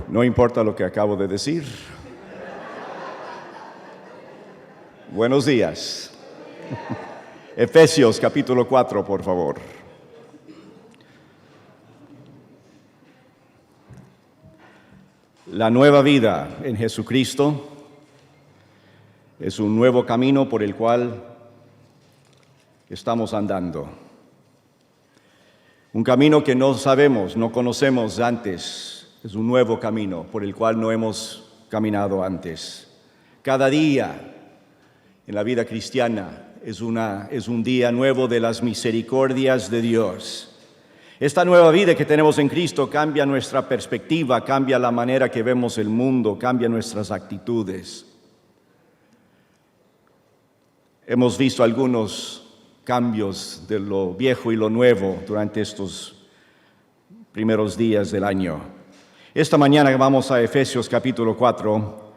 No importa lo que acabo de decir. Buenos días. Efesios capítulo 4, por favor. La nueva vida en Jesucristo es un nuevo camino por el cual estamos andando. Un camino que no sabemos, no conocemos antes. Es un nuevo camino por el cual no hemos caminado antes. Cada día en la vida cristiana es un día nuevo de las misericordias de Dios. Esta nueva vida que tenemos en Cristo cambia nuestra perspectiva, cambia la manera que vemos el mundo, cambia nuestras actitudes. Hemos visto algunos cambios de lo viejo y lo nuevo durante estos primeros días del año. Esta mañana vamos a Efesios capítulo 4,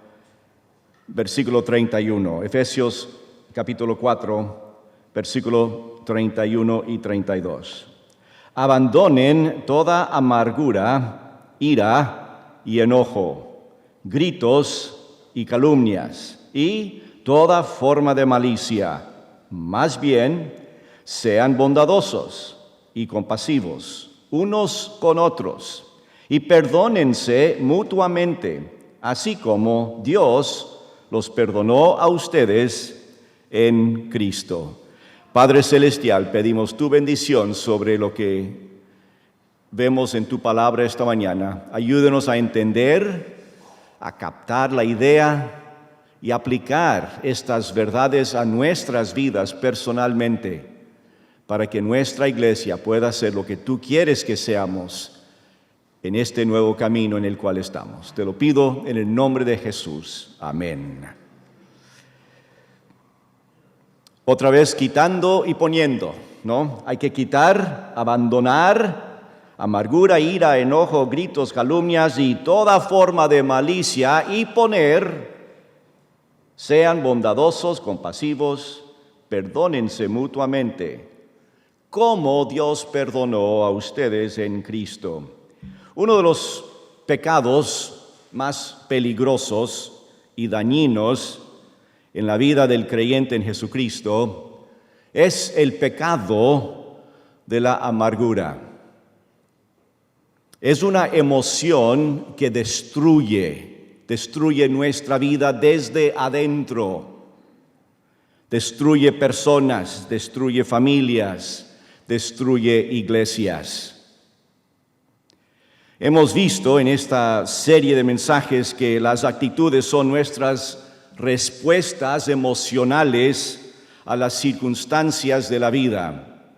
versículo 31. Efesios capítulo 4, versículo 31 y 32. Abandonen toda amargura, ira y enojo, gritos y calumnias y toda forma de malicia. Más bien, sean bondadosos y compasivos unos con otros y perdónense mutuamente, así como Dios los perdonó a ustedes en Cristo. Padre Celestial, pedimos tu bendición sobre lo que vemos en tu palabra esta mañana. Ayúdenos a entender, a captar la idea y aplicar estas verdades a nuestras vidas personalmente, para que nuestra iglesia pueda ser lo que tú quieres que seamos en este nuevo camino en el cual estamos. Te lo pido en el nombre de Jesús. Amén. Otra vez quitando y poniendo, ¿no? Hay que quitar, abandonar amargura, ira, enojo, gritos, calumnias y toda forma de malicia y poner, sean bondadosos, compasivos, perdónense mutuamente, como Dios perdonó a ustedes en Cristo. Uno de los pecados más peligrosos y dañinos en la vida del creyente en Jesucristo es el pecado de la amargura. Es una emoción que destruye nuestra vida desde adentro. Destruye personas, destruye familias, destruye iglesias. Hemos visto en esta serie de mensajes que las actitudes son nuestras respuestas emocionales a las circunstancias de la vida.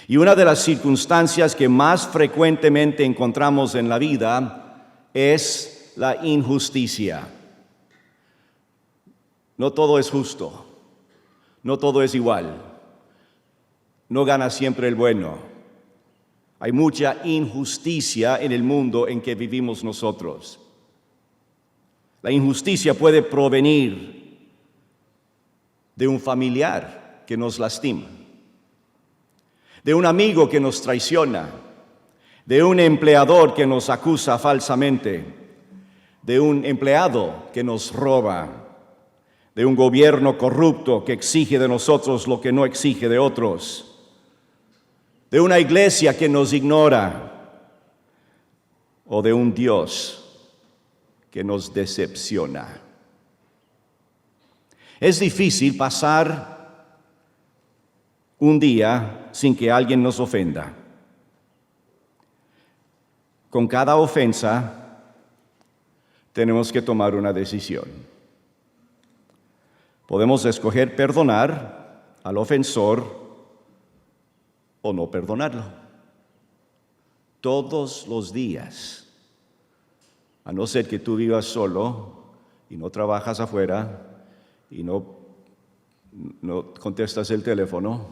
Y una de las circunstancias que más frecuentemente encontramos en la vida es la injusticia. No todo es justo, no todo es igual, no gana siempre el bueno. Hay mucha injusticia en el mundo en que vivimos nosotros. La injusticia puede provenir de un familiar que nos lastima, de un amigo que nos traiciona, de un empleador que nos acusa falsamente, de un empleado que nos roba, de un gobierno corrupto que exige de nosotros lo que no exige de otros, de una iglesia que nos ignora o de un Dios que nos decepciona. Es difícil pasar un día sin que alguien nos ofenda. Con cada ofensa tenemos que tomar una decisión. Podemos escoger perdonar al ofensor o no perdonarlo. Todos los días. A no ser que tú vivas solo y no trabajas afuera y no contestas el teléfono.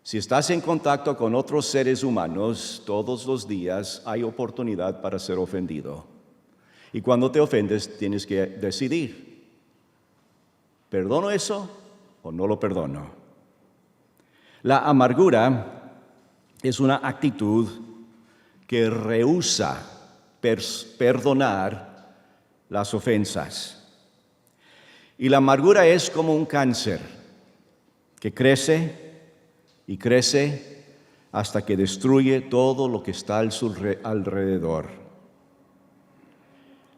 Si estás en contacto con otros seres humanos, todos los días hay oportunidad para ser ofendido. Y cuando te ofendes, tienes que decidir: ¿perdono eso o no lo perdono? La amargura es una actitud que rehúsa perdonar las ofensas. Y la amargura es como un cáncer que crece y crece hasta que destruye todo lo que está a su alrededor.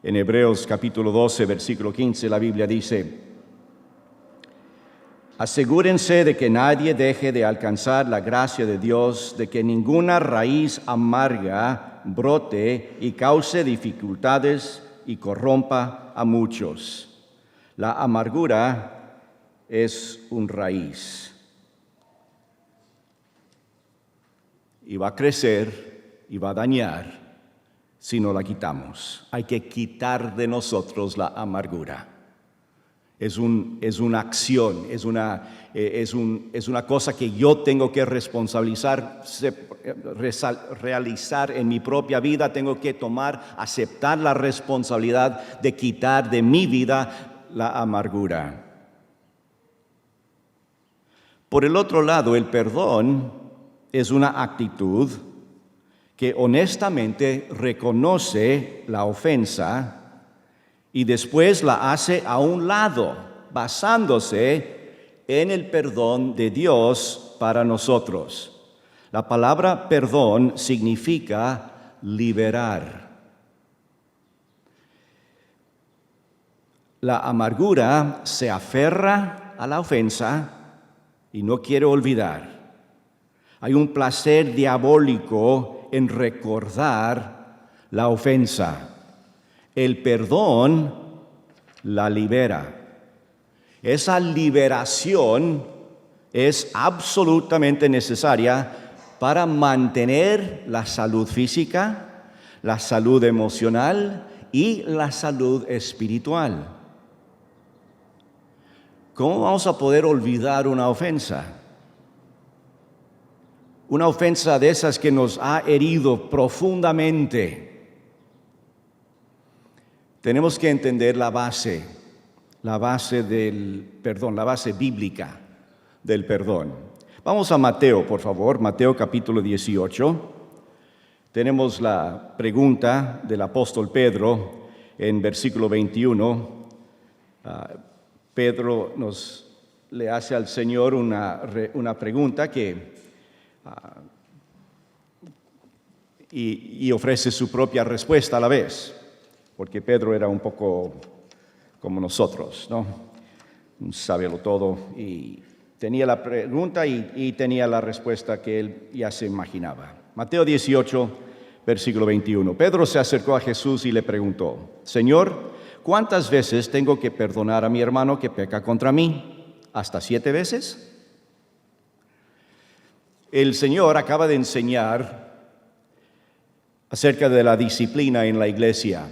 En Hebreos capítulo 12, versículo 15, la Biblia dice: asegúrense de que nadie deje de alcanzar la gracia de Dios, de que ninguna raíz amarga brote y cause dificultades y corrompa a muchos. La amargura es un raíz. Y va a crecer y va a dañar si no la quitamos. Hay que quitar de nosotros la amargura. Es una acción, es una cosa que yo tengo que realizar en mi propia vida. Tengo que aceptar la responsabilidad de quitar de mi vida la amargura. Por el otro lado, el perdón es una actitud que honestamente reconoce la ofensa y después la hace a un lado, basándose en el perdón de Dios para nosotros. La palabra perdón significa liberar. La amargura se aferra a la ofensa y no quiere olvidar. Hay un placer diabólico en recordar la ofensa. El perdón la libera. Esa liberación es absolutamente necesaria para mantener la salud física, la salud emocional y la salud espiritual. ¿Cómo vamos a poder olvidar una ofensa? Una ofensa de esas que nos ha herido profundamente. Tenemos que entender la base del perdón, la base bíblica del perdón. Vamos a Mateo, por favor, Mateo capítulo 18. Tenemos la pregunta del apóstol Pedro en versículo 21. Pedro le hace al Señor una pregunta y ofrece su propia respuesta a la vez, porque Pedro era un poco como nosotros, ¿no? Un sábelo todo, y tenía la pregunta y tenía la respuesta que él ya se imaginaba. Mateo 18, versículo 21. Pedro se acercó a Jesús y le preguntó: Señor, ¿cuántas veces tengo que perdonar a mi hermano que peca contra mí? ¿Hasta 7 veces? El Señor acaba de enseñar acerca de la disciplina en la iglesia.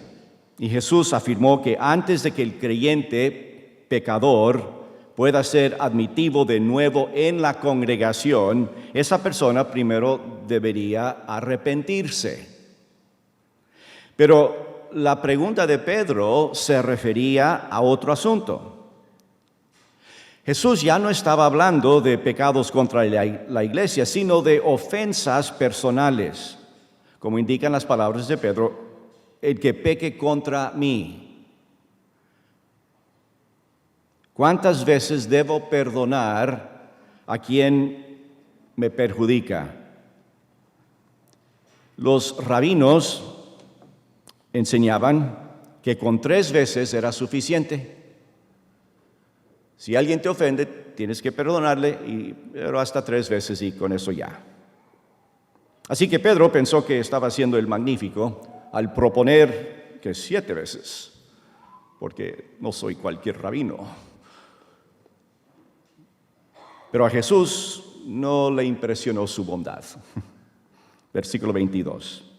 Y Jesús afirmó que antes de que el creyente pecador pueda ser admitido de nuevo en la congregación, esa persona primero debería arrepentirse. Pero la pregunta de Pedro se refería a otro asunto. Jesús ya no estaba hablando de pecados contra la iglesia, sino de ofensas personales. Como indican las palabras de Pedro: el que peque contra mí. ¿Cuántas veces debo perdonar a quien me perjudica? Los rabinos enseñaban que con 3 veces era suficiente. Si alguien te ofende, tienes que perdonarle, pero hasta 3 veces y con eso ya. Así que Pedro pensó que estaba haciendo el magnífico al proponer que 7 veces, porque no soy cualquier rabino. Pero a Jesús no le impresionó su bondad. Versículo 22.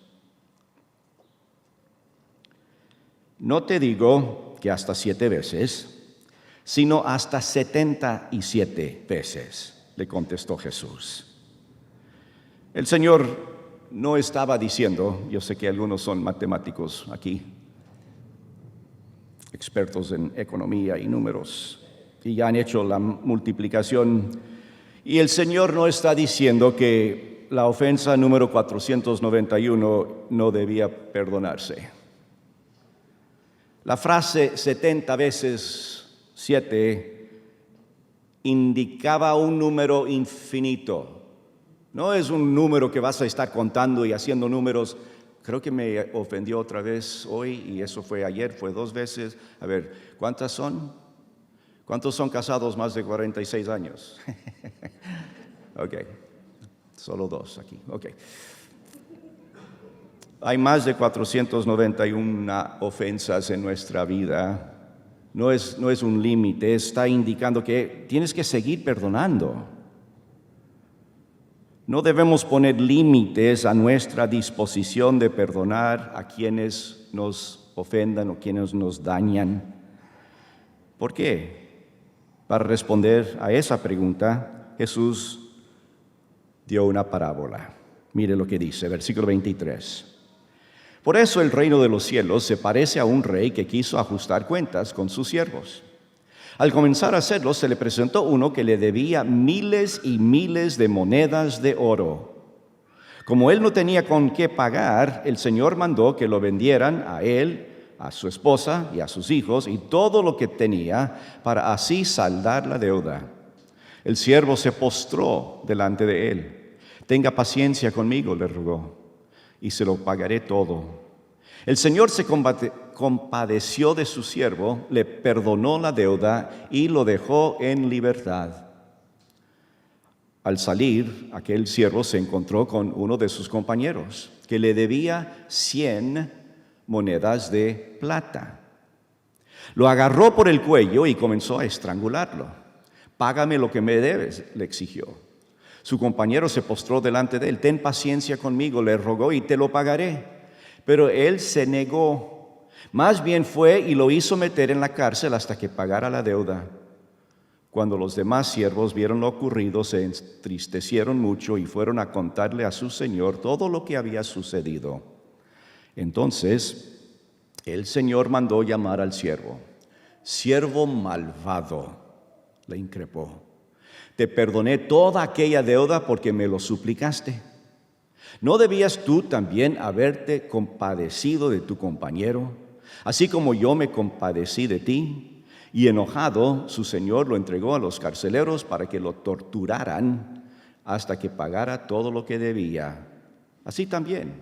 No te digo que hasta 7 veces, sino hasta 77 veces, le contestó Jesús. El Señor no estaba diciendo, yo sé que algunos son matemáticos aquí, expertos en economía y números, y ya han hecho la multiplicación, y el Señor no está diciendo que que la ofensa número 491 no debía perdonarse. La frase 70 veces 7 indicaba un número infinito. No es un número que vas a estar contando y haciendo números. Creo que me ofendió otra vez hoy y eso fue ayer, fue 2 veces. A ver, ¿cuántas son? ¿Cuántos son casados más de 46 años? Ok, solo 2 aquí. Ok. Hay más de 491 ofensas en nuestra vida. No es un límite, está indicando que tienes que seguir perdonando. No debemos poner límites a nuestra disposición de perdonar a quienes nos ofendan o quienes nos dañan. ¿Por qué? Para responder a esa pregunta, Jesús dio una parábola. Mire lo que dice, versículo 23. Por eso el reino de los cielos se parece a un rey que quiso ajustar cuentas con sus siervos. Al comenzar a hacerlo, se le presentó uno que le debía miles y miles de monedas de oro. Como él no tenía con qué pagar, el Señor mandó que lo vendieran a él, a su esposa y a sus hijos y todo lo que tenía para así saldar la deuda. El siervo se postró delante de él. Tenga paciencia conmigo, le rogó, y se lo pagaré todo. El Señor se compadeció de su siervo, le perdonó la deuda y lo dejó en libertad. Al salir, aquel siervo se encontró con uno de sus compañeros, que le debía 100 monedas de plata. Lo agarró por el cuello y comenzó a estrangularlo. «Págame lo que me debes», le exigió. Su compañero se postró delante de él. «Ten paciencia conmigo», le rogó, «y te lo pagaré». Pero él se negó. Más bien fue y lo hizo meter en la cárcel hasta que pagara la deuda. Cuando los demás siervos vieron lo ocurrido, se entristecieron mucho y fueron a contarle a su señor todo lo que había sucedido. Entonces el Señor mandó llamar al siervo. «Siervo malvado», le increpó, «te perdoné toda aquella deuda porque me lo suplicaste. ¿No debías tú también haberte compadecido de tu compañero, así como yo me compadecí de ti?» Y enojado, su señor lo entregó a los carceleros para que lo torturaran hasta que pagara todo lo que debía. Así también,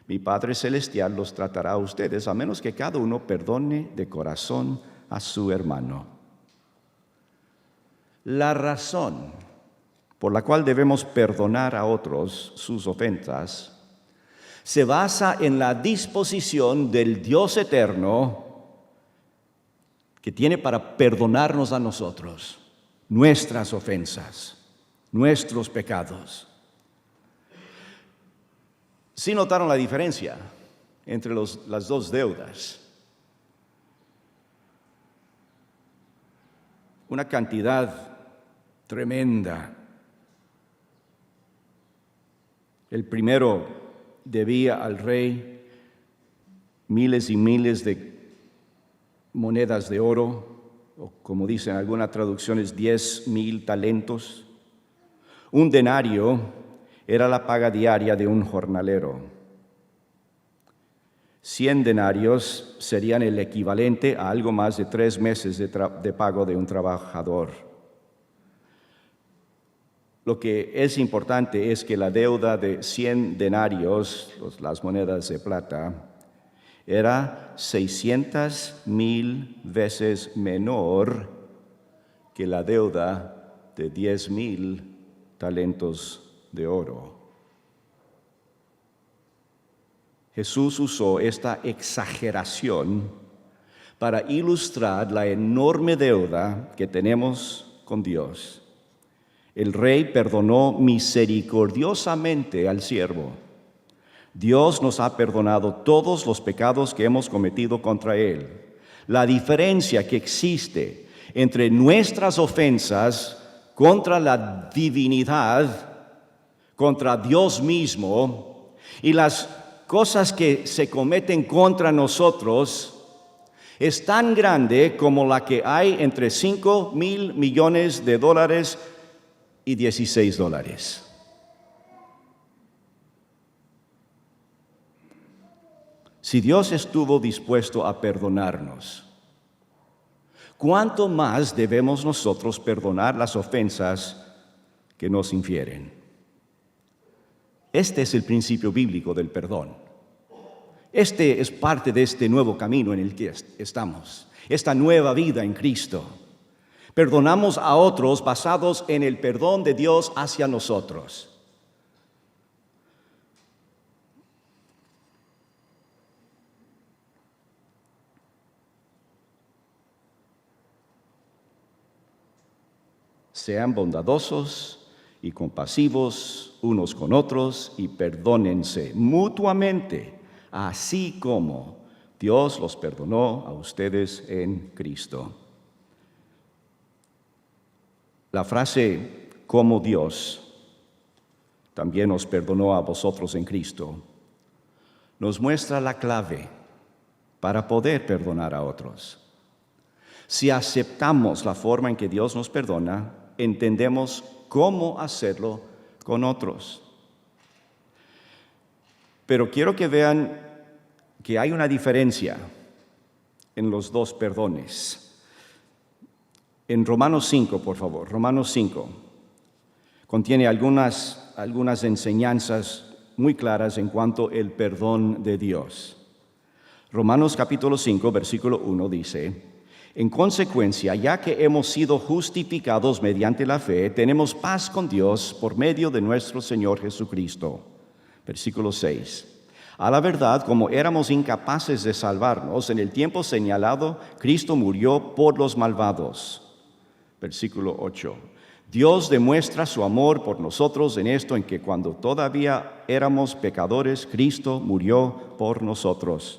mi Padre Celestial los tratará a ustedes, a menos que cada uno perdone de corazón a su hermano. La razón por la cual debemos perdonar a otros sus ofensas se basa en la disposición del Dios eterno que tiene para perdonarnos a nosotros nuestras ofensas, nuestros pecados. ¿Sí notaron la diferencia entre las dos deudas? Una cantidad tremenda. El primero debía al rey miles y miles de monedas de oro, o como dicen algunas traducciones, 10,000 talentos. Un denario era la paga diaria de un jornalero. 100 denarios serían el equivalente a algo más de 3 meses de pago de un trabajador. Lo que es importante es que la deuda de 100 denarios, las monedas de plata, era 600,000 veces menor que la deuda de 10,000 talentos de oro. Jesús usó esta exageración para ilustrar la enorme deuda que tenemos con Dios. El rey perdonó misericordiosamente al siervo. Dios nos ha perdonado todos los pecados que hemos cometido contra Él. La diferencia que existe entre nuestras ofensas contra la divinidad, contra Dios mismo, y las cosas que se cometen contra nosotros es tan grande como la que hay entre 5,000 millones de dólares y $16. Si Dios estuvo dispuesto a perdonarnos, ¿cuánto más debemos nosotros perdonar las ofensas que nos infieren? Este es el principio bíblico del perdón. Este es parte de este nuevo camino en el que estamos, esta nueva vida en Cristo. Perdonamos a otros basados en el perdón de Dios hacia nosotros. Sean bondadosos y compasivos unos con otros y perdónense mutuamente, así como Dios los perdonó a ustedes en Cristo. La frase como Dios también nos perdonó a vosotros en Cristo nos muestra la clave para poder perdonar a otros. Si aceptamos la forma en que Dios nos perdona, entendemos cómo hacerlo con otros. Pero quiero que vean que hay una diferencia en los dos perdones. En Romanos 5, por favor, Romanos 5 contiene algunas enseñanzas muy claras en cuanto al perdón de Dios. Romanos capítulo 5, versículo 1 dice: en consecuencia, ya que hemos sido justificados mediante la fe, tenemos paz con Dios por medio de nuestro Señor Jesucristo. Versículo 6. A la verdad, como éramos incapaces de salvarnos, en el tiempo señalado, Cristo murió por los malvados. Versículo 8. Dios demuestra su amor por nosotros en esto, en que cuando todavía éramos pecadores, Cristo murió por nosotros.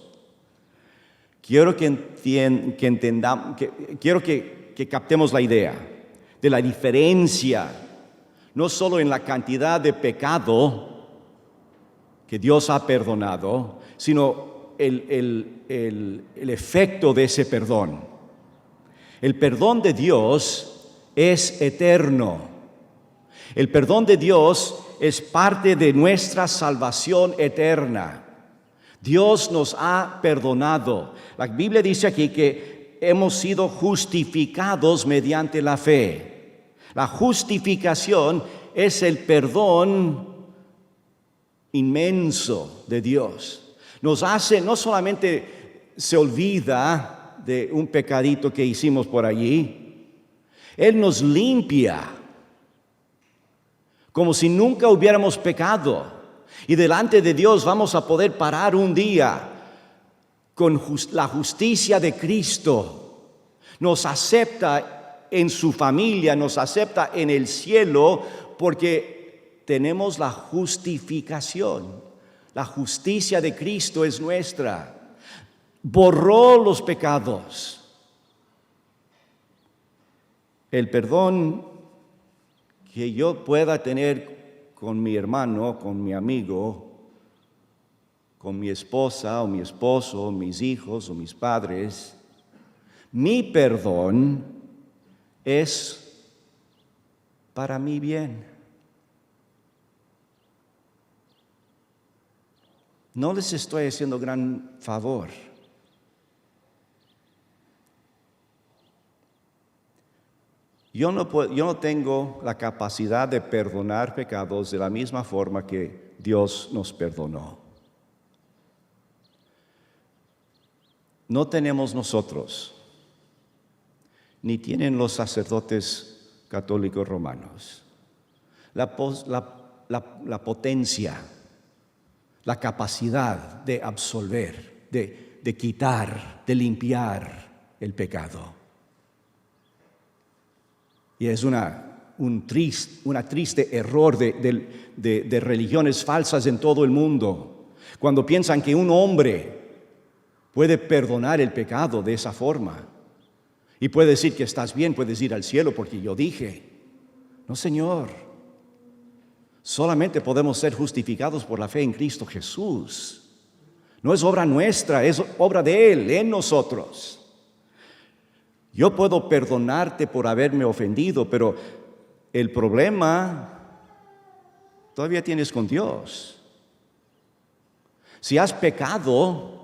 Quiero que captemos la idea de la diferencia, no solo en la cantidad de pecado que Dios ha perdonado, sino el efecto de ese perdón. El perdón de Dios es eterno. El perdón de Dios es parte de nuestra salvación eterna. Dios nos ha perdonado. La Biblia dice aquí que hemos sido justificados mediante la fe. La justificación es el perdón inmenso de Dios. Nos hace, no solamente se olvida de un pecadito que hicimos por allí, Él nos limpia como si nunca hubiéramos pecado. Y delante de Dios vamos a poder parar un día con la justicia de Cristo. Nos acepta en su familia, nos acepta en el cielo, porque tenemos la justificación. La justicia de Cristo es nuestra. Borró los pecados. El perdón que yo pueda tener con mi hermano, con mi amigo, con mi esposa o mi esposo, mis hijos o mis padres, mi perdón es para mi bien. No les estoy haciendo gran favor. Yo no tengo la capacidad de perdonar pecados de la misma forma que Dios nos perdonó. No tenemos nosotros, ni tienen los sacerdotes católicos romanos, la potencia, la capacidad de absolver, de quitar, de limpiar el pecado. Y es un triste error de religiones falsas en todo el mundo, cuando piensan que un hombre puede perdonar el pecado de esa forma. Y puede decir que estás bien, puedes ir al cielo porque yo dije. No, Señor. Solamente podemos ser justificados por la fe en Cristo Jesús. No es obra nuestra, es obra de Él, en nosotros. Yo puedo perdonarte por haberme ofendido, pero el problema todavía tienes con Dios. Si has pecado,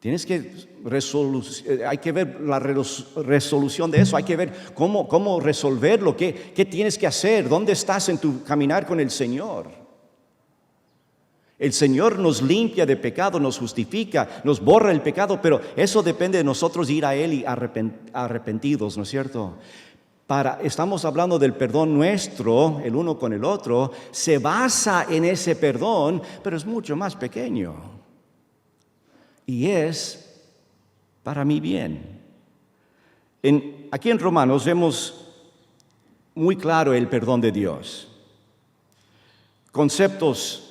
Hay que ver la resolución de eso, hay que ver cómo resolverlo, qué tienes que hacer, dónde estás en tu caminar con el Señor. El Señor nos limpia de pecado, nos justifica, nos borra el pecado, pero eso depende de nosotros ir a Él y arrepentidos, ¿no es cierto? Estamos hablando del perdón nuestro, el uno con el otro, se basa en ese perdón, pero es mucho más pequeño. Y es para mi bien. Aquí en Romanos vemos muy claro el perdón de Dios. Conceptos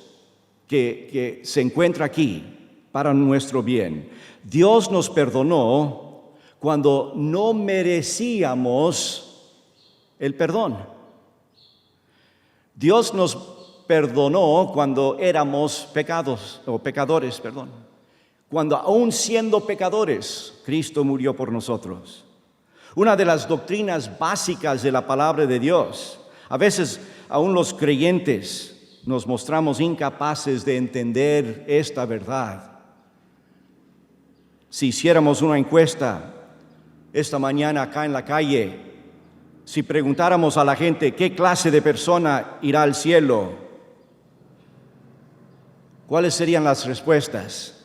que se encuentra aquí para nuestro bien. Dios nos perdonó cuando no merecíamos el perdón. Dios nos perdonó cuando éramos pecadores. Cuando aún siendo pecadores, Cristo murió por nosotros. Una de las doctrinas básicas de la palabra de Dios. A veces aún los creyentes nos mostramos incapaces de entender esta verdad. Si hiciéramos una encuesta esta mañana acá en la calle, si preguntáramos a la gente qué clase de persona irá al cielo, ¿cuáles serían las respuestas?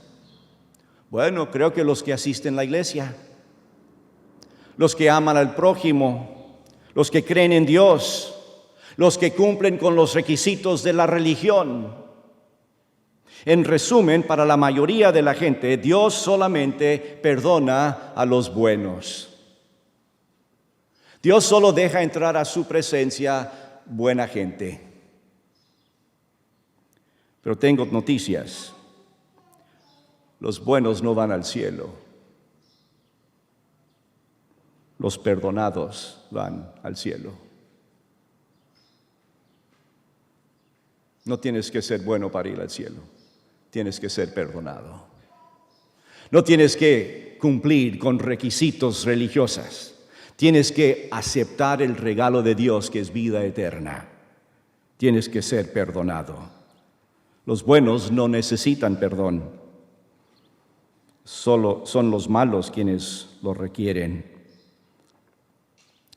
Bueno, creo que los que asisten a la iglesia, los que aman al prójimo, los que creen en Dios, los que cumplen con los requisitos de la religión. En resumen, para la mayoría de la gente, Dios solamente perdona a los buenos. Dios solo deja entrar a su presencia buena gente. Pero tengo noticias. Los buenos no van al cielo. Los perdonados van al cielo. No tienes que ser bueno para ir al cielo. Tienes que ser perdonado. No tienes que cumplir con requisitos religiosos. Tienes que aceptar el regalo de Dios que es vida eterna. Tienes que ser perdonado. Los buenos no necesitan perdón. Solo son los malos quienes lo requieren.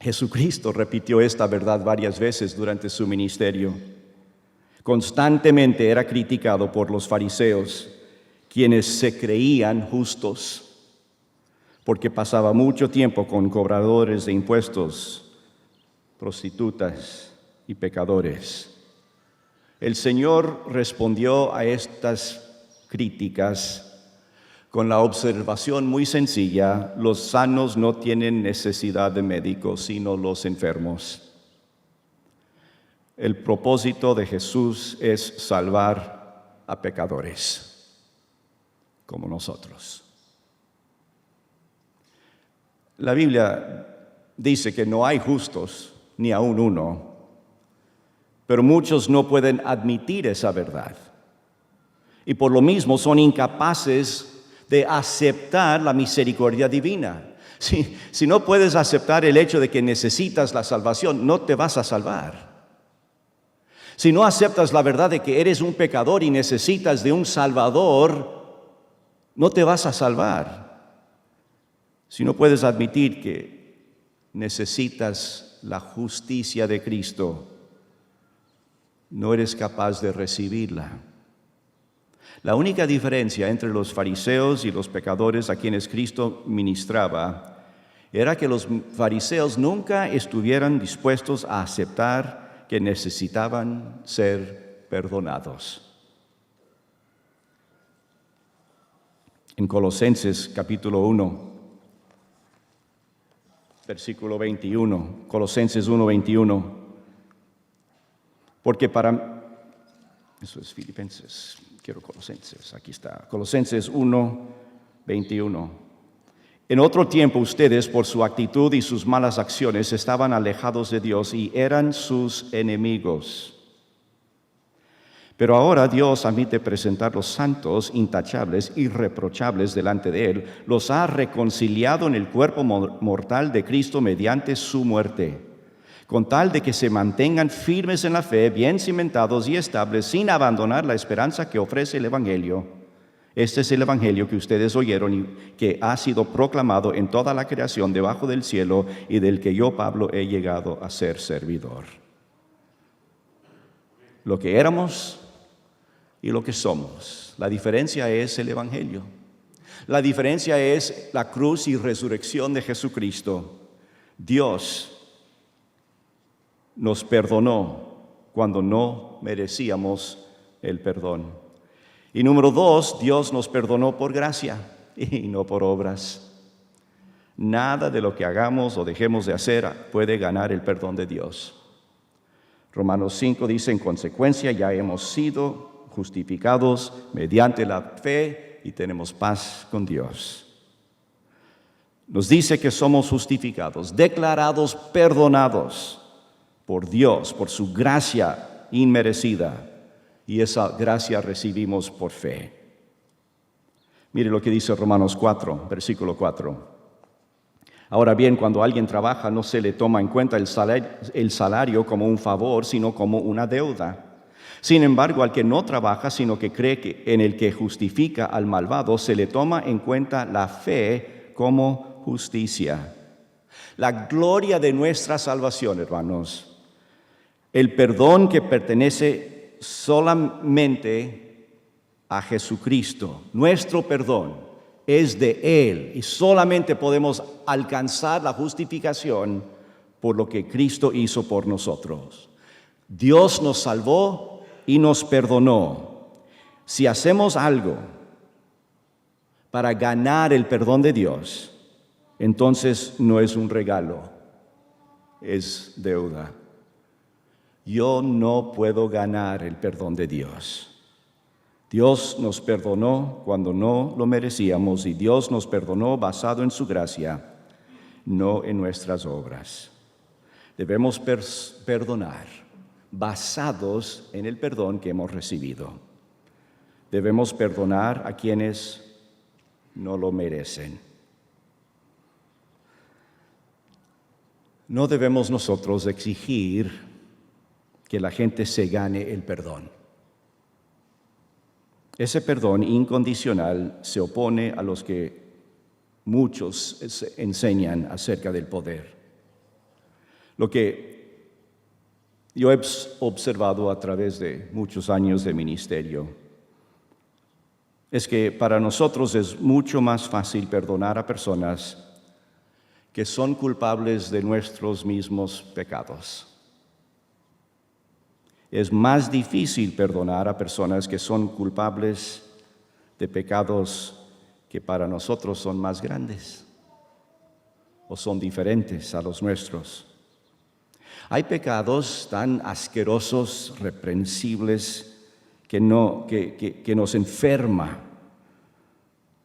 Jesucristo repitió esta verdad varias veces durante su ministerio. Constantemente era criticado por los fariseos, quienes se creían justos, porque pasaba mucho tiempo con cobradores de impuestos, prostitutas y pecadores. El Señor respondió a estas críticas con la observación muy sencilla: los sanos no tienen necesidad de médicos, sino los enfermos. El propósito de Jesús es salvar a pecadores como nosotros. La Biblia dice que no hay justos, ni aun uno, pero muchos no pueden admitir esa verdad. Y por lo mismo son incapaces de aceptar la misericordia divina. Si no puedes aceptar el hecho de que necesitas la salvación, no te vas a salvar. Si no aceptas la verdad de que eres un pecador y necesitas de un Salvador, no te vas a salvar. Si no puedes admitir que necesitas la justicia de Cristo, no eres capaz de recibirla. La única diferencia entre los fariseos y los pecadores a quienes Cristo ministraba era que los fariseos nunca estuvieran dispuestos a aceptar que necesitaban ser perdonados. En Colosenses capítulo 1, versículo 21, Colosenses 1:21, porque eso es Filipenses, quiero Colosenses, aquí está, Colosenses 1:21. En otro tiempo ustedes, por su actitud y sus malas acciones, estaban alejados de Dios y eran sus enemigos. Pero ahora Dios admite presentar los santos, intachables, irreprochables delante de Él. Los ha reconciliado en el cuerpo mortal de Cristo mediante su muerte, con tal de que se mantengan firmes en la fe, bien cimentados y estables, sin abandonar la esperanza que ofrece el Evangelio. Este es el evangelio que ustedes oyeron y que ha sido proclamado en toda la creación debajo del cielo y del que yo, Pablo, he llegado a ser servidor. Lo que éramos y lo que somos. La diferencia es el evangelio. La diferencia es la cruz y resurrección de Jesucristo. Dios nos perdonó cuando no merecíamos el perdón. Y número 2, Dios nos perdonó por gracia y no por obras. Nada de lo que hagamos o dejemos de hacer puede ganar el perdón de Dios. Romanos 5 dice, en consecuencia ya hemos sido justificados mediante la fe y tenemos paz con Dios. Nos dice que somos justificados, declarados perdonados por Dios, por su gracia inmerecida. Y esa gracia recibimos por fe. Mire lo que dice Romanos 4, versículo 4. Ahora bien, cuando alguien trabaja, no se le toma en cuenta el salario como un favor, sino como una deuda. Sin embargo, al que no trabaja, sino que cree que en el que justifica al malvado, se le toma en cuenta la fe como justicia. La gloria de nuestra salvación, hermanos, el perdón que pertenece solamente a Jesucristo, nuestro perdón es de Él y solamente podemos alcanzar la justificación por lo que Cristo hizo por nosotros. Dios nos salvó y nos perdonó. Si hacemos algo para ganar el perdón de Dios, entonces no es un regalo, es deuda. Yo no puedo ganar el perdón de Dios. Dios nos perdonó cuando no lo merecíamos y Dios nos perdonó basado en su gracia, no en nuestras obras. Debemos perdonar basados en el perdón que hemos recibido. Debemos perdonar a quienes no lo merecen. No debemos nosotros exigir que la gente se gane el perdón. Ese perdón incondicional se opone a los que muchos enseñan acerca del poder. Lo que yo he observado a través de muchos años de ministerio es que para nosotros es mucho más fácil perdonar a personas que son culpables de nuestros mismos pecados. Es más difícil perdonar a personas que son culpables de pecados que para nosotros son más grandes o son diferentes a los nuestros. Hay pecados tan asquerosos, reprensibles, que nos enferma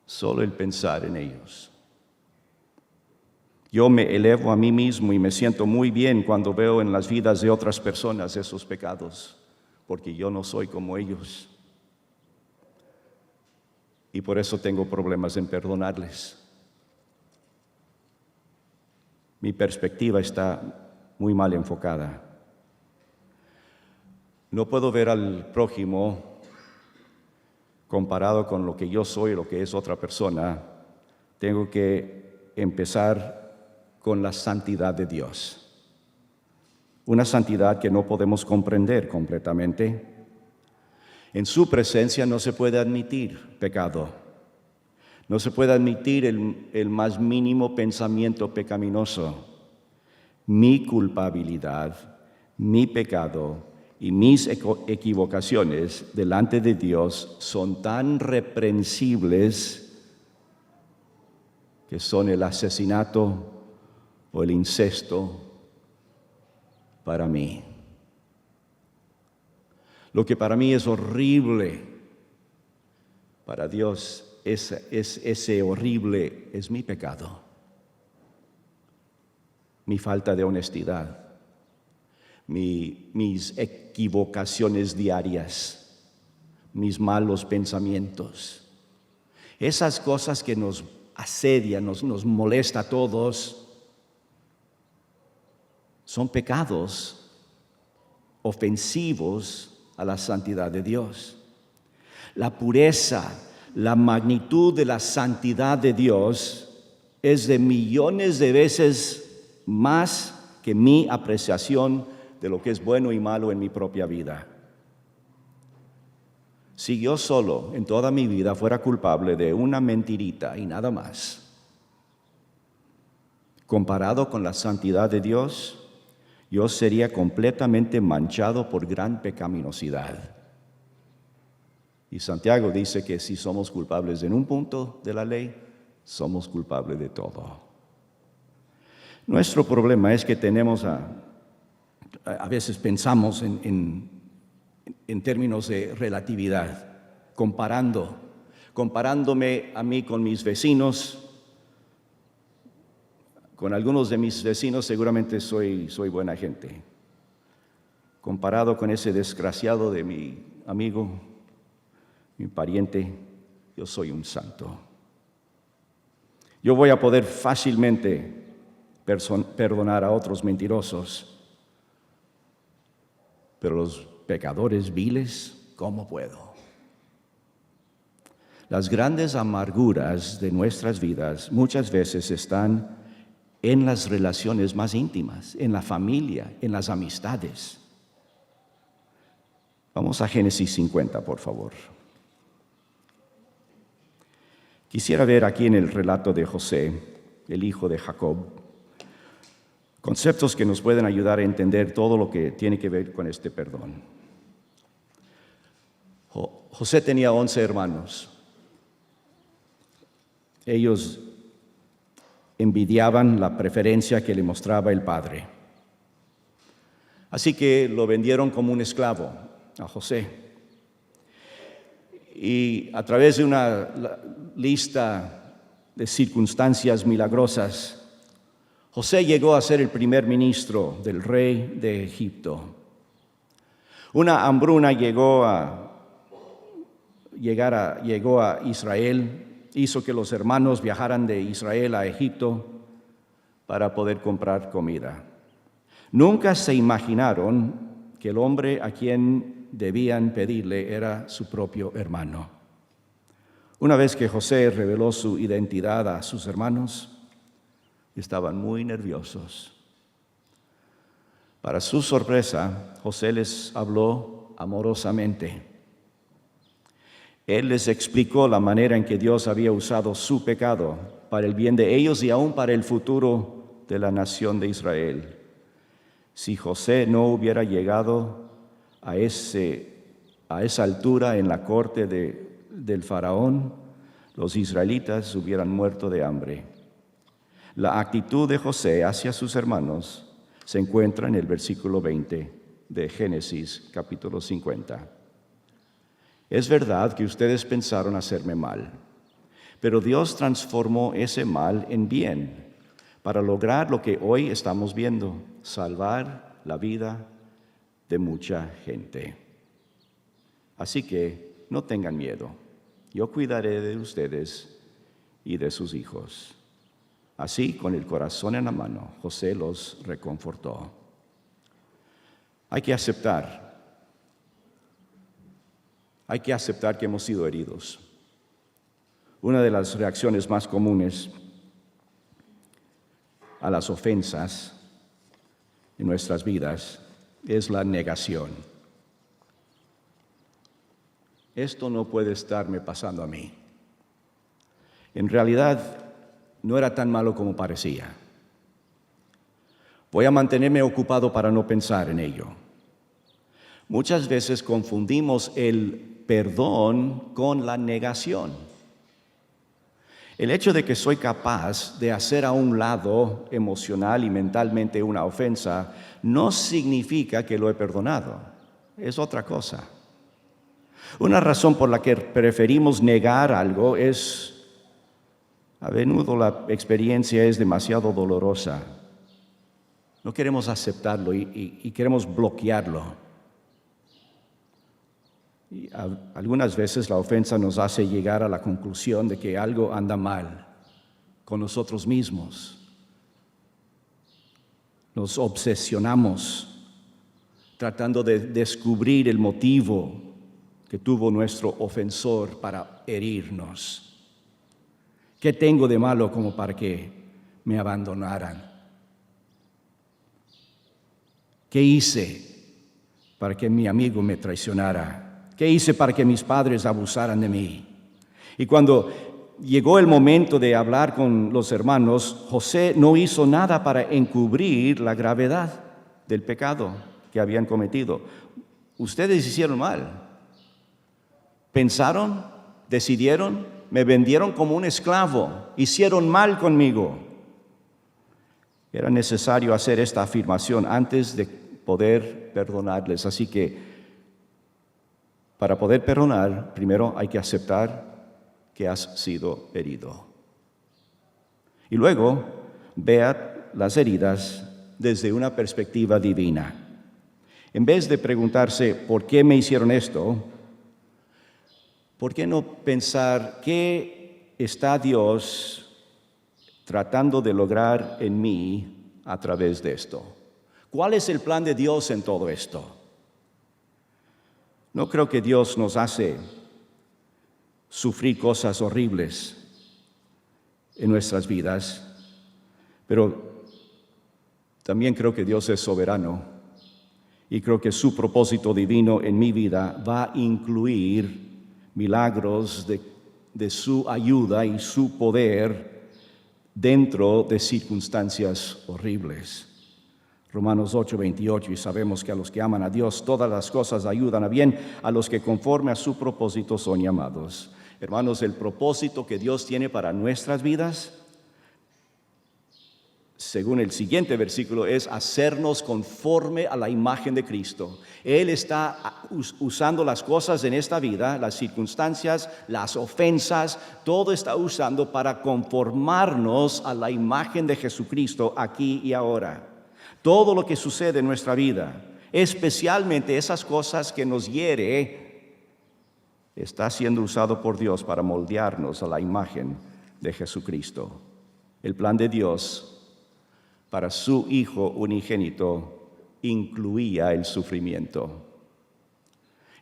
solo el pensar en ellos. Yo me elevo a mí mismo y me siento muy bien cuando veo en las vidas de otras personas esos pecados, porque yo no soy como ellos. Y por eso tengo problemas en perdonarles. Mi perspectiva está muy mal enfocada. No puedo ver al prójimo comparado con lo que yo soy y lo que es otra persona. Tengo que empezar con la santidad de Dios. Una santidad que no podemos comprender completamente. En su presencia no se puede admitir pecado. No se puede admitir el más mínimo pensamiento pecaminoso. Mi culpabilidad, mi pecado y mis equivocaciones delante de Dios son tan reprensibles que son el asesinato o el incesto para mí. Lo que para mí es horrible, para Dios ese horrible es mi pecado, mi falta de honestidad, mis equivocaciones diarias, mis malos pensamientos. Esas cosas que nos asedian, nos molesta a todos, son pecados ofensivos a la santidad de Dios. La pureza, la magnitud de la santidad de Dios es de millones de veces más que mi apreciación de lo que es bueno y malo en mi propia vida. Si yo solo en toda mi vida fuera culpable de una mentirita y nada más, comparado con la santidad de Dios, yo sería completamente manchado por gran pecaminosidad. Y Santiago dice que si somos culpables en un punto de la ley, somos culpables de todo. Nuestro problema es que tenemos a veces pensamos en términos de relatividad, comparándome a mí con mis vecinos. Con algunos de mis vecinos seguramente soy buena gente. Comparado con ese desgraciado de mi amigo, mi pariente, yo soy un santo. Yo voy a poder fácilmente perdonar a otros mentirosos, pero los pecadores viles, ¿cómo puedo? Las grandes amarguras de nuestras vidas muchas veces están en las relaciones más íntimas, en la familia, en las amistades. Vamos a Génesis 50, por favor. Quisiera ver aquí en el relato de José, el hijo de Jacob, conceptos que nos pueden ayudar a entender todo lo que tiene que ver con este perdón. José tenía 11 hermanos. Ellos envidiaban la preferencia que le mostraba el padre. Así que lo vendieron como un esclavo a José. Y a través de una lista de circunstancias milagrosas, José llegó a ser el primer ministro del rey de Egipto. Una hambruna llegó a Israel, hizo que los hermanos viajaran de Israel a Egipto para poder comprar comida. Nunca se imaginaron que el hombre a quien debían pedirle era su propio hermano. Una vez que José reveló su identidad a sus hermanos, estaban muy nerviosos. Para su sorpresa, José les habló amorosamente. Él les explicó la manera en que Dios había usado su pecado para el bien de ellos y aún para el futuro de la nación de Israel. Si José no hubiera llegado a esa altura en la corte del faraón, los israelitas hubieran muerto de hambre. La actitud de José hacia sus hermanos se encuentra en el versículo 20 de Génesis capítulo 50. Es verdad que ustedes pensaron hacerme mal, pero Dios transformó ese mal en bien para lograr lo que hoy estamos viendo, salvar la vida de mucha gente. Así que no tengan miedo, yo cuidaré de ustedes y de sus hijos. Así, con el corazón en la mano, José los reconfortó. Hay que aceptar que hemos sido heridos. Una de las reacciones más comunes a las ofensas en nuestras vidas es la negación. Esto no puede estarme pasando a mí. En realidad, no era tan malo como parecía. Voy a mantenerme ocupado para no pensar en ello. Muchas veces confundimos el perdón con la negación. El hecho de que soy capaz de hacer a un lado emocional y mentalmente una ofensa no significa que lo he perdonado. Es otra cosa. Una razón por la que preferimos negar algo es, a menudo la experiencia es demasiado dolorosa. No queremos aceptarlo y queremos bloquearlo. Y algunas veces la ofensa nos hace llegar a la conclusión de que algo anda mal con nosotros mismos. Nos obsesionamos tratando de descubrir el motivo que tuvo nuestro ofensor para herirnos? ¿Qué tengo de malo como para que me abandonaran? ¿Qué hice para que mi amigo me traicionara? ¿Qué hice para que mis padres abusaran de mí? Y cuando llegó el momento de hablar con los hermanos, José no hizo nada para encubrir la gravedad del pecado que habían cometido. Ustedes hicieron mal. Pensaron, decidieron, me vendieron como un esclavo, hicieron mal conmigo. Era necesario hacer esta afirmación antes de poder perdonarles. Así que para poder perdonar, primero hay que aceptar que has sido herido. Y luego, vea las heridas desde una perspectiva divina. En vez de preguntarse, ¿por qué me hicieron esto? ¿Por qué no pensar qué está Dios tratando de lograr en mí a través de esto? ¿Cuál es el plan de Dios en todo esto? No creo que Dios nos hace sufrir cosas horribles en nuestras vidas, pero también creo que Dios es soberano y creo que su propósito divino en mi vida va a incluir milagros de su ayuda y su poder dentro de circunstancias horribles. Romanos 8:28, y sabemos que a los que aman a Dios todas las cosas ayudan a bien, a los que conforme a su propósito son llamados. Hermanos, el propósito que Dios tiene para nuestras vidas, según el siguiente versículo, es hacernos conforme a la imagen de Cristo. Él está usando las cosas en esta vida, las circunstancias, las ofensas, todo está usando para conformarnos a la imagen de Jesucristo aquí y ahora. Todo lo que sucede en nuestra vida, especialmente esas cosas que nos hiere, está siendo usado por Dios para moldearnos a la imagen de Jesucristo. El plan de Dios para su Hijo unigénito incluía el sufrimiento.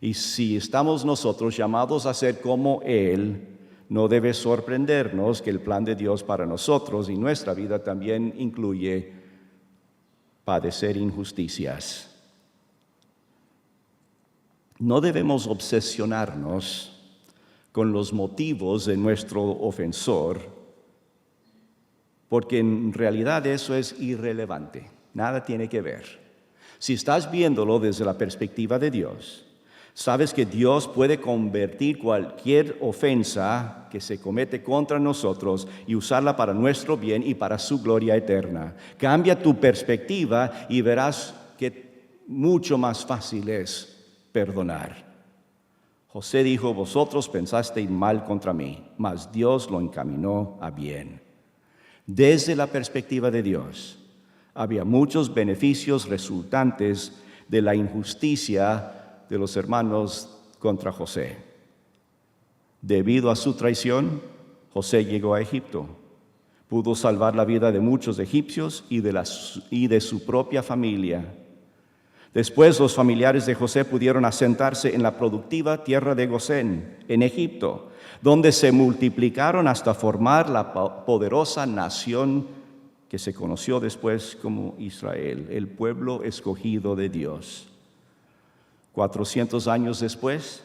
Y si estamos nosotros llamados a ser como Él, no debe sorprendernos que el plan de Dios para nosotros y nuestra vida también incluye padecer injusticias. No debemos obsesionarnos con los motivos de nuestro ofensor, porque en realidad eso es irrelevante, nada tiene que ver. Si estás viéndolo desde la perspectiva de Dios, sabes que Dios puede convertir cualquier ofensa que se comete contra nosotros y usarla para nuestro bien y para su gloria eterna. Cambia tu perspectiva y verás que mucho más fácil es perdonar. José dijo, vosotros pensasteis mal contra mí, mas Dios lo encaminó a bien. Desde la perspectiva de Dios, había muchos beneficios resultantes de la injusticia de los hermanos contra José. Debido a su traición, José llegó a Egipto. Pudo salvar la vida de muchos egipcios y de su propia familia. Después los familiares de José pudieron asentarse en la productiva tierra de Gosén, en Egipto, donde se multiplicaron hasta formar la poderosa nación que se conoció después como Israel, el pueblo escogido de Dios. 400 años después,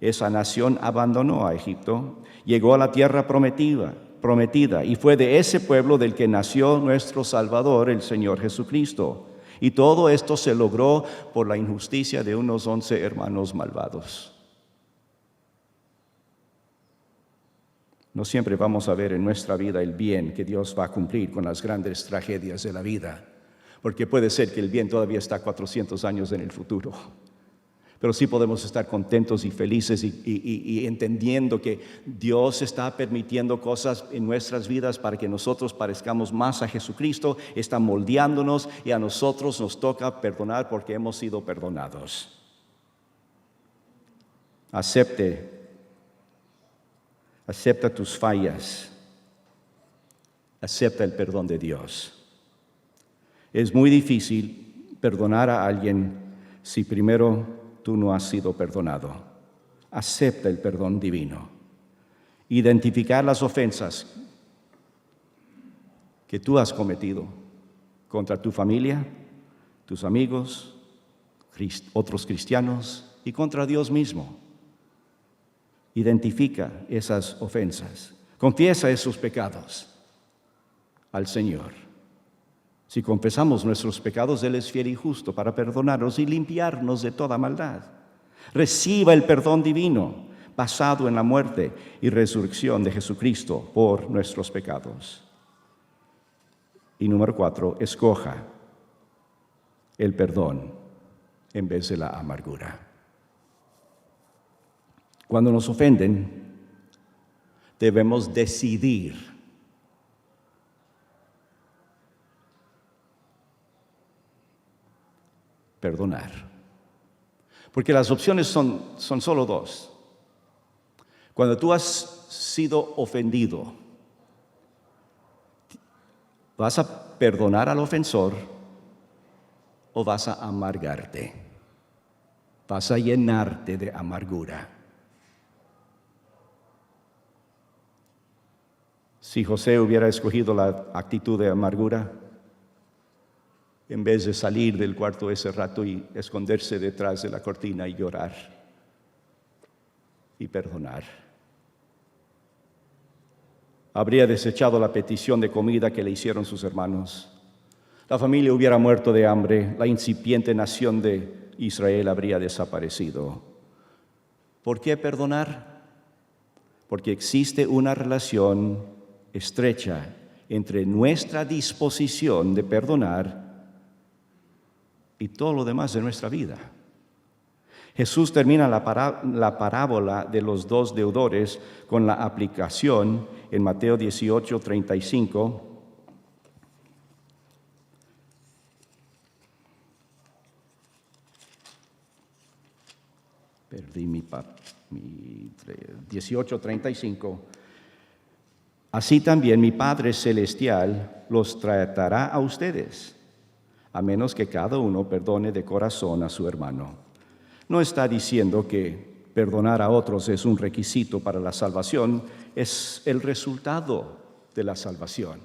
esa nación abandonó a Egipto, llegó a la tierra prometida, y fue de ese pueblo del que nació nuestro Salvador, el Señor Jesucristo. Y todo esto se logró por la injusticia de unos 11 hermanos malvados. No siempre vamos a ver en nuestra vida el bien que Dios va a cumplir con las grandes tragedias de la vida, porque puede ser que el bien todavía está 400 años en el futuro. Pero sí podemos estar contentos y felices y entendiendo que Dios está permitiendo cosas en nuestras vidas para que nosotros parezcamos más a Jesucristo, está moldeándonos y a nosotros nos toca perdonar porque hemos sido perdonados. Acepta tus fallas, acepta el perdón de Dios. Es muy difícil perdonar a alguien si primero tú no has sido perdonado. acepta el perdón divino. Identificar las ofensas que tú has cometido contra tu familia, tus amigos, otros cristianos y contra Dios mismo. Identifica esas ofensas. Confiesa esos pecados al Señor. Si confesamos nuestros pecados, Él es fiel y justo para perdonarnos y limpiarnos de toda maldad. Reciba el perdón divino basado en la muerte y resurrección de Jesucristo por nuestros pecados. Y número 4, escoja el perdón en vez de la amargura. Cuando nos ofenden, debemos decidir perdonar. Porque las opciones son solo dos. Cuando tú has sido ofendido, ¿vas a perdonar al ofensor o vas a amargarte? Vas a llenarte de amargura. Si José hubiera escogido la actitud de amargura, en vez de salir del cuarto ese rato y esconderse detrás de la cortina y llorar y perdonar, habría desechado la petición de comida que le hicieron sus hermanos. La familia hubiera muerto de hambre, la incipiente nación de Israel habría desaparecido. ¿Por qué perdonar? Porque existe una relación estrecha entre nuestra disposición de perdonar y todo lo demás de nuestra vida. Jesús termina la parábola de los dos deudores con la aplicación en Mateo 18:35. Perdí mi 18:35. Así también mi Padre Celestial los tratará a ustedes, a menos que cada uno perdone de corazón a su hermano. No está diciendo que perdonar a otros es un requisito para la salvación, es el resultado de la salvación.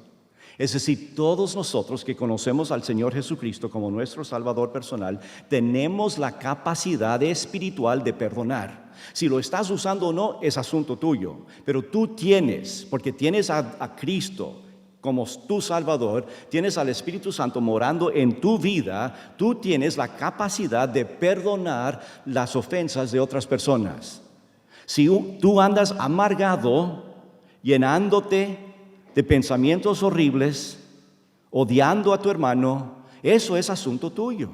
Es decir, todos nosotros que conocemos al Señor Jesucristo como nuestro Salvador personal, tenemos la capacidad espiritual de perdonar. Si lo estás usando o no, es asunto tuyo, pero tú tienes, porque tienes a Cristo como tu Salvador, tienes al Espíritu Santo morando en tu vida, tú tienes la capacidad de perdonar las ofensas de otras personas. Si tú andas amargado, llenándote de pensamientos horribles, odiando a tu hermano, eso es asunto tuyo.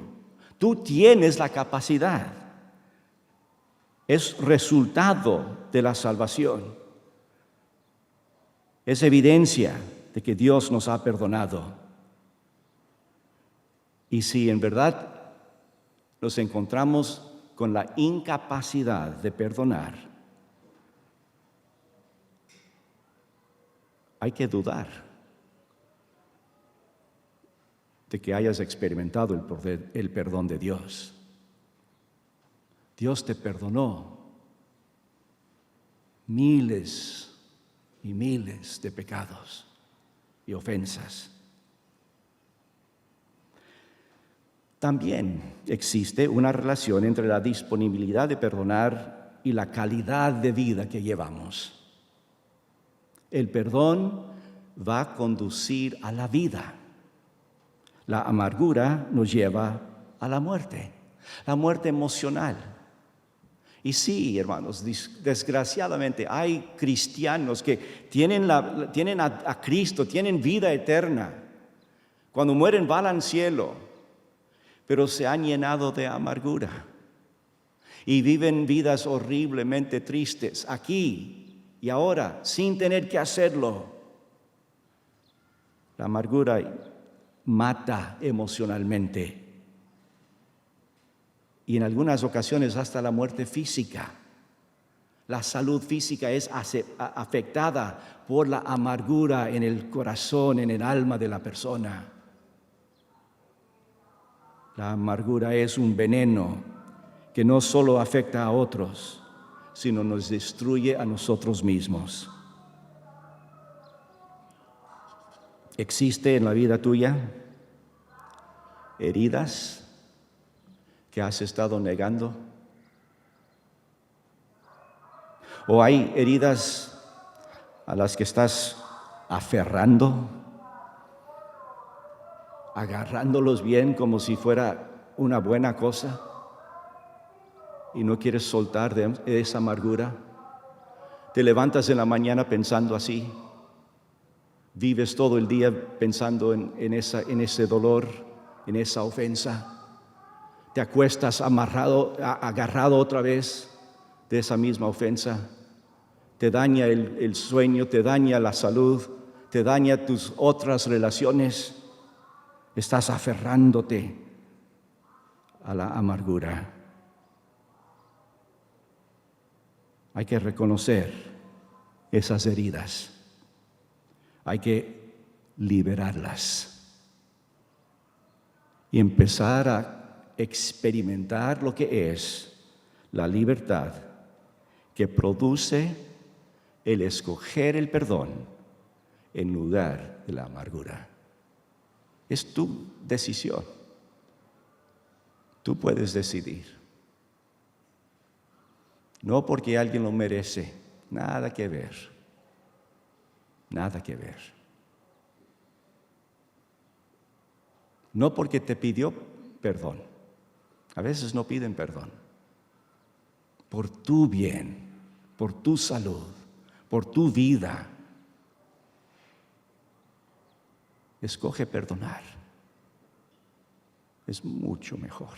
Tú tienes la capacidad. Es resultado de la salvación. Es evidencia de que Dios nos ha perdonado. Y si en verdad nos encontramos con la incapacidad de perdonar, hay que dudar de que hayas experimentado el perdón de Dios. Dios te perdonó miles y miles de pecados y ofensas. También existe una relación entre la disponibilidad de perdonar y la calidad de vida que llevamos. El perdón va a conducir a la vida. La amargura nos lleva a la muerte emocional. Y sí, hermanos, desgraciadamente hay cristianos que tienen a Cristo, tienen vida eterna. Cuando mueren van al cielo, pero se han llenado de amargura y viven vidas horriblemente tristes aquí y ahora, sin tener que hacerlo. La amargura mata emocionalmente. Y en algunas ocasiones hasta la muerte física. La salud física es afectada por la amargura en el corazón, en el alma de la persona. La amargura es un veneno que no solo afecta a otros, sino nos destruye a nosotros mismos. ¿Existe en la vida tuya heridas que has estado negando? ¿O hay heridas a las que estás aferrando, agarrándolos bien como si fuera una buena cosa y no quieres soltar de esa amargura? Te levantas en la mañana pensando así, vives todo el día pensando en ese dolor, en esa ofensa. Te acuestas agarrado otra vez de esa misma ofensa. Te daña el sueño, te daña la salud, te daña tus otras relaciones. Estás aferrándote a la amargura. Hay que reconocer esas heridas. Hay que liberarlas y empezar a experimentar lo que es la libertad que produce el escoger el perdón en lugar de la amargura. Es tu decisión. Tú puedes decidir. No porque alguien lo merece, nada que ver. Nada que ver. No porque te pidió perdón. A veces no piden perdón. Por tu bien, por tu salud, por tu vida. Escoge perdonar. Es mucho mejor.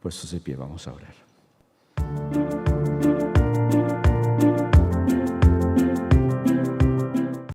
Puestos de pie, vamos a orar.